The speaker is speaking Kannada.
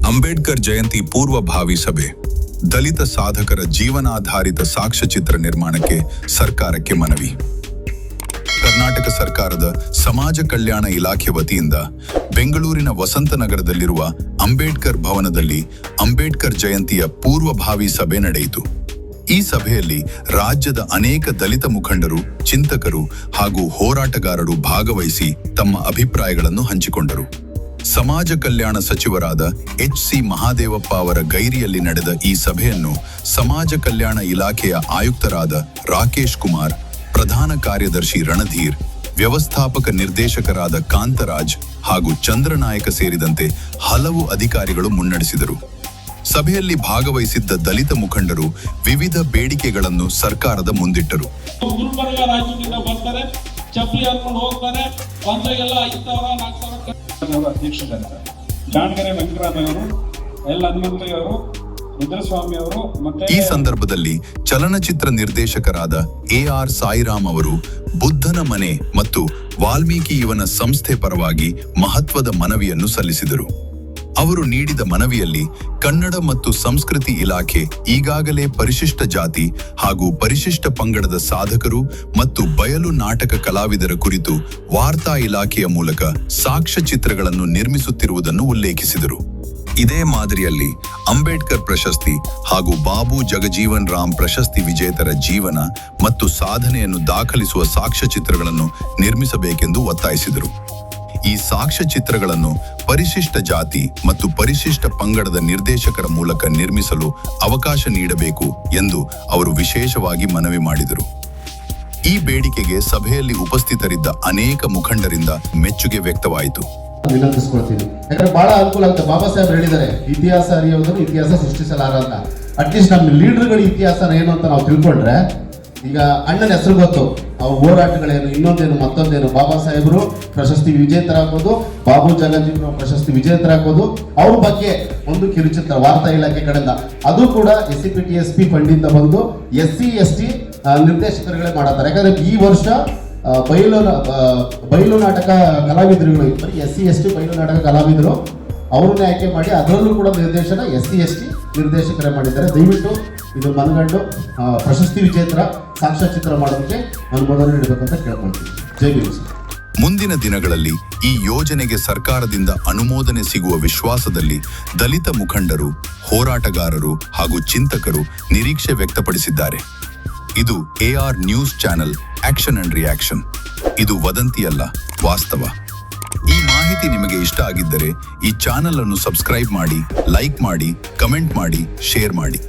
ಅಂಬೇಡ್ಕರ್ ಜಯಂತಿ ಪೂರ್ವಭಾವಿ ಸಭೆ. ದಲಿತ ಸಾಧಕರ ಜೀವನಾಧಾರಿತ ಸಾಕ್ಷ್ಯಚಿತ್ರ ನಿರ್ಮಾಣಕ್ಕೆ ಸರ್ಕಾರಕ್ಕೆ ಮನವಿ. ಕರ್ನಾಟಕ ಸರ್ಕಾರದ ಸಮಾಜ ಕಲ್ಯಾಣ ಇಲಾಖೆ ವತಿಯಿಂದ ಬೆಂಗಳೂರಿನ ವಸಂತನಗರದಲ್ಲಿರುವ ಅಂಬೇಡ್ಕರ್ ಭವನದಲ್ಲಿ ಅಂಬೇಡ್ಕರ್ ಜಯಂತಿಯ ಪೂರ್ವಭಾವಿ ಸಭೆ ನಡೆಯಿತು. ಈ ಸಭೆಯಲ್ಲಿ ರಾಜ್ಯದ ಅನೇಕ ದಲಿತ ಮುಖಂಡರು, ಚಿಂತಕರು ಹಾಗೂ ಹೋರಾಟಗಾರರು ಭಾಗವಹಿಸಿ ತಮ್ಮ ಅಭಿಪ್ರಾಯಗಳನ್ನು ಹಂಚಿಕೊಂಡರು. ಸಮಾಜ ಕಲ್ಯಾಣ ಸಚಿವರಾದ ಎಚ್.ಸಿ. ಮಹಾದೇವಪ್ಪ ಅವರ ಗೈರಿಯಲ್ಲಿ ನಡೆದ ಈ ಸಭೆಯನ್ನು ಸಮಾಜ ಕಲ್ಯಾಣ ಇಲಾಖೆಯ ಆಯುಕ್ತರಾದ ರಾಕೇಶ್ ಕುಮಾರ್, ಪ್ರಧಾನ ಕಾರ್ಯದರ್ಶಿ ರಣಧೀರ್, ವ್ಯವಸ್ಥಾಪಕ ನಿರ್ದೇಶಕರಾದ ಕಾಂತರಾಜ್ ಹಾಗೂ ಚಂದ್ರನಾಯಕ ಸೇರಿದಂತೆ ಹಲವು ಅಧಿಕಾರಿಗಳು ಮುನ್ನಡೆಸಿದರು. ಸಭೆಯಲ್ಲಿ ಭಾಗವಹಿಸಿದ್ದ ದಲಿತ ಮುಖಂಡರು ವಿವಿಧ ಬೇಡಿಕೆಗಳನ್ನು ಸರ್ಕಾರದ ಮುಂದಿಟ್ಟರು. ಗುಲ್ಬರ್ಗ ರಾಜ್ಯದಿಂದ ಬರ್ತಾರೆ, ಚಪ್ಪಲಿ ಹಾಕೊಂಡು ಹೋಗ್ತಾರೆ, ಬಂದಾಗೆಲ್ಲ 5,000 ಅಧ್ಯಕ್ಷರಾಗಿದ್ದಾರೆ. ಜಾಣಗೆರೆ ವೆಂಕಟರಾಮಯ್ಯವರು, ಎಲ್ ಹನುಮಂತಯ್ಯವರು, ರುದ್ರಸ್ವಾಮಿ ಅವರು ಮತ್ತೆ ಈ ಸಂದರ್ಭದಲ್ಲಿ ಚಲನಚಿತ್ರ ನಿರ್ದೇಶಕರಾದ ಎ.ಆರ್. ಸಾಯಿರಾಮ್ ಅವರು ಬುದ್ಧನ ಮನೆ ಮತ್ತು ವಾಲ್ಮೀಕಿ ಇವನ ಸಂಸ್ಥೆ ಪರವಾಗಿ ಮಹತ್ವದ ಮನವಿಯನ್ನು ಸಲ್ಲಿಸಿದರು. ಅವರು ನೀಡಿದ ಮನವಿಯಲ್ಲಿ ಕನ್ನಡ ಮತ್ತು ಸಂಸ್ಕೃತಿ ಇಲಾಖೆ ಈಗಾಗಲೇ ಪರಿಶಿಷ್ಟ ಜಾತಿ ಹಾಗೂ ಪರಿಶಿಷ್ಟ ಪಂಗಡದ ಸಾಧಕರು ಮತ್ತು ಬಯಲು ನಾಟಕ ಕಲಾವಿದರ ಕುರಿತು ವಾರ್ತಾ ಇಲಾಖೆಯ ಮೂಲಕ ಸಾಕ್ಷ್ಯಚಿತ್ರಗಳನ್ನು ನಿರ್ಮಿಸುತ್ತಿರುವುದನ್ನು ಉಲ್ಲೇಖಿಸಿದರು. ಇದೇ ಮಾದರಿಯಲ್ಲಿ ಅಂಬೇಡ್ಕರ್ ಪ್ರಶಸ್ತಿ ಹಾಗೂ ಬಾಬು ಜಗಜೀವನ್ ರಾಮ್ ಪ್ರಶಸ್ತಿ ವಿಜೇತರ ಜೀವನ ಮತ್ತು ಸಾಧನೆಯನ್ನು ದಾಖಲಿಸುವ ಸಾಕ್ಷ್ಯಚಿತ್ರಗಳನ್ನು ನಿರ್ಮಿಸಬೇಕೆಂದು ಒತ್ತಾಯಿಸಿದರು. ಈ ಸಾಕ್ಷ್ಯಚಿತ್ರಗಳನ್ನು ಪರಿಶಿಷ್ಟ ಜಾತಿ ಮತ್ತು ಪರಿಶಿಷ್ಟ ಪಂಗಡದ ನಿರ್ದೇಶಕರ ಮೂಲಕ ನಿರ್ಮಿಸಲು ಅವಕಾಶ ನೀಡಬೇಕು ಎಂದು ಅವರು ವಿಶೇಷವಾಗಿ ಮನವಿ ಮಾಡಿದರು. ಈ ಬೇಡಿಕೆಗೆ ಸಭೆಯಲ್ಲಿ ಉಪಸ್ಥಿತರಿದ್ದ ಅನೇಕ ಮುಖಂಡರಿಂದ ಮೆಚ್ಚುಗೆ ವ್ಯಕ್ತವಾಯಿತು. ವಿನಂತಿಸ್ಕೊಳ್ತೀನಿ, ಯಾಕಂದ್ರೆ ಬಹಳ ಅನುಕೂಲ ಆಗುತ್ತೆ. ಬಾಬಾ ಸಾಹೇಬ್ ಹೇಳಿದ್ದಾರೆ, ಇತಿಹಾಸ ಅರಿಯೋದನ್ನು ಇತಿಹಾಸ ಸೃಷ್ಟಿಸಲಾರಲ್ಲ. ಅಟ್ಲೀಸ್ಟ್ ನಮ್ಮ ಲೀಡರ್ಗಳ ಇತಿಹಾಸ ಏನು ಅಂತ ನಾವು ತಿಳ್ಕೊಂಡ್ರೆ, ಈಗ ಅಣ್ಣನ ಹೆಸರು ಗೊತ್ತು, ಅವ್ರ ಹೋರಾಟಗಳೇನು, ಇನ್ನೊಂದೇನು ಮತ್ತೊಂದೇನು. ಬಾಬಾ ಸಾಹೇಬರು ಪ್ರಶಸ್ತಿ ವಿಜೇತರಾಗ್ಬೋದು, ಬಾಬು ಜಗಜೀವನ್ ಪ್ರಶಸ್ತಿ ವಿಜೇತರಾಗ್ಬೋದು. ಅವ್ರ ಬಗ್ಗೆ ಒಂದು ಕಿರುಚಿತ್ರ ವಾರ್ತಾ ಇಲಾಖೆ ಕಡೆಯಿಂದ, ಅದು ಕೂಡ SCPTSP ಫಂಡಿಂದ ಬಂದು SC/ST ನಿರ್ದೇಶಕರುಗಳೇ ಮಾಡತ್ತಾರೆ. ಯಾಕಂದ್ರೆ ಈ ವರ್ಷ ಬಯಲು ನಾಟಕ ಕಲಾವಿದರುಗಳು, ಬರೀ SC/ST ಬಯಲು ನಾಟಕ ಕಲಾವಿದರು ಅವ್ರನ್ನೇ ಆಯ್ಕೆ ಮಾಡಿ ಅದರಲ್ಲೂ ಕೂಡ ನಿರ್ದೇಶನ SC/ST ನಿರ್ದೇಶಕರೇ ಮಾಡಿದ್ದಾರೆ. ದಯವಿಟ್ಟು ಇದು ಮನಗಂಡು ಪ್ರಶಸ್ತಿ ವಿಜೇತರ ಸಾಕ್ಷ್ಯಚಿತ್ರ ಮಾಡೋದಕ್ಕೆ ಅನುಮೋದನೆ ನೀಡಬೇಕಂತ ಕೇಳ್ಕೊಳ್ತೀವಿ. ಜೈ ಭೀಮ್. ಮುಂದಿನ ದಿನಗಳಲ್ಲಿ ಈ ಯೋಜನೆಗೆ ಸರ್ಕಾರದಿಂದ ಅನುಮೋದನೆ ಸಿಗುವ ವಿಶ್ವಾಸದಲ್ಲಿ ದಲಿತ ಮುಖಂಡರು, ಹೋರಾಟಗಾರರು ಹಾಗೂ ಚಿಂತಕರು ನಿರೀಕ್ಷೆ ವ್ಯಕ್ತಪಡಿಸಿದ್ದಾರೆ. ಇದು AR news channel action and reaction. ಇದು ವದಂತಿಯಲ್ಲ, ವಾಸ್ತವ. ಈ ಮಾಹಿತಿ ನಿಮಗೆ ಇಷ್ಟ ಆಗಿದ್ದರೆ ಈ ಚಾನೆಲ್ ಅನ್ನು ಸಬ್ಸ್ಕ್ರೈಬ್ ಮಾಡಿ, ಲೈಕ್ ಮಾಡಿ, ಕಮೆಂಟ್ ಮಾಡಿ, ಶೇರ್ ಮಾಡಿ.